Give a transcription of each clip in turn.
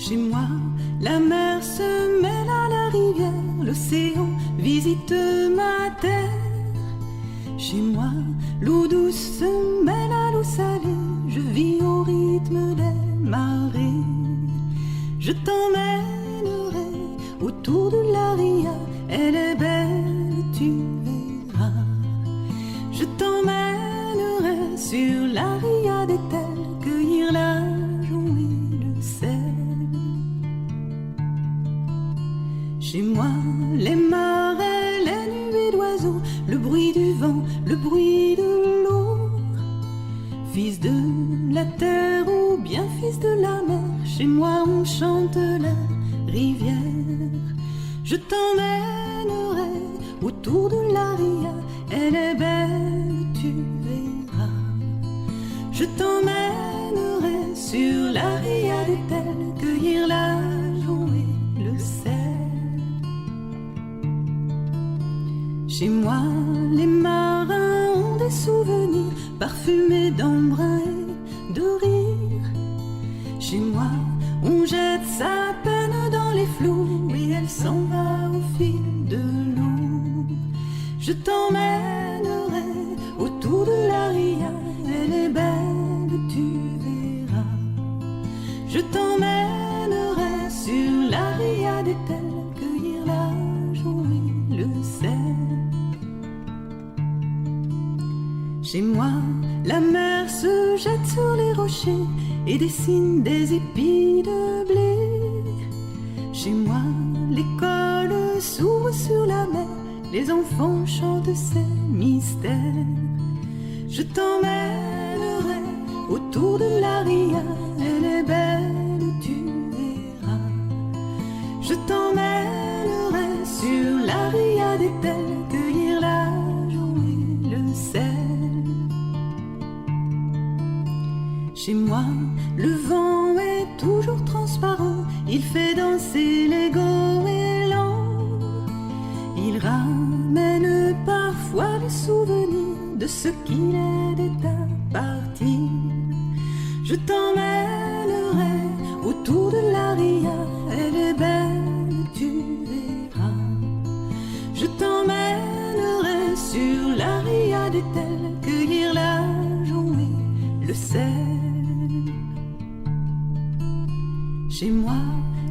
Chez moi, la mer se mêle à la rivière, l'océan visite ma terre. Chez moi, l'eau douce se mêle à l'eau salée, je vis au rythme des marées. Je t'emmènerai autour de la ria, elle est belle, tu verras. Je t'emmènerai sur la ria d'Étel, cueillir la joie et le sel. Chez moi, les marais, les nuées d'oiseaux, le bruit du vent, le bruit de l'eau. Fils de la terre ou bien fils de la mer, chez moi on chante la rivière. Je t'emmènerai autour de la ria, elle est belle, tu verras. Je t'emmènerai sur la ria d'Étel, cueillir la joie et le sel. Chez moi, les marins ont des souvenirs parfumés d'embrun et de rire. Chez moi, on jette sa peine dans les flots et elle s'en va au fil de l'eau. Je t'emmènerai autour de la ria, elle est belle, tu verras. Je t'emmènerai sur la ria d'Étel, cueillir la joie et le sel. Chez moi, la mer se jette sur les rochers et dessine des épis de blé. Chez moi, l'école s'ouvre sur la mer, les enfants chantent ces mystères. Je t'emmènerai autour de la ria, elle est belle, tu verras. Je t'emmènerai sur la ria d'Étel, cueillir la joie et le sel. Chez moi, le vent est toujours transparent, il fait danser les goélands. Il ramène parfois le souvenir de ce qu'il est d'état parti. Je t'emmènerai autour de la ria, elle est belle, tu verras. Je t'emmènerai sur la ria d'Étel, cueillir la joie et le sel. Chez moi,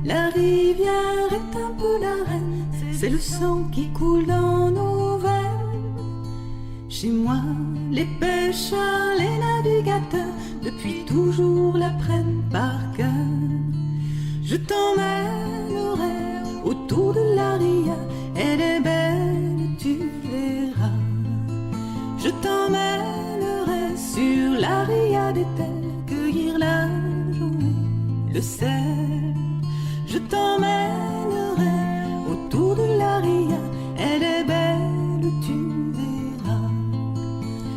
la rivière est un peu la reine, c'est le sang qui coule dans nos veines. Chez moi, les pêcheurs, les navigateurs, depuis toujours la prennent par cœur. Je t'emmènerai autour de la ria, elle est belle, tu verras. Je t'emmènerai sur la ria d'Étel, cueillir la joie et le sel. Je t'emmènerai autour de la ria, elle est belle, tu verras.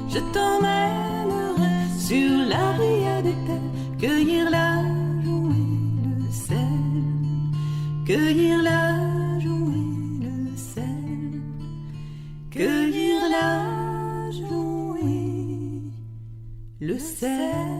Je t'emmènerai sur la ria d'Étel, cueillir la joie et le sel. Cueillir la joie et le sel. Cueillir la joie et le sel.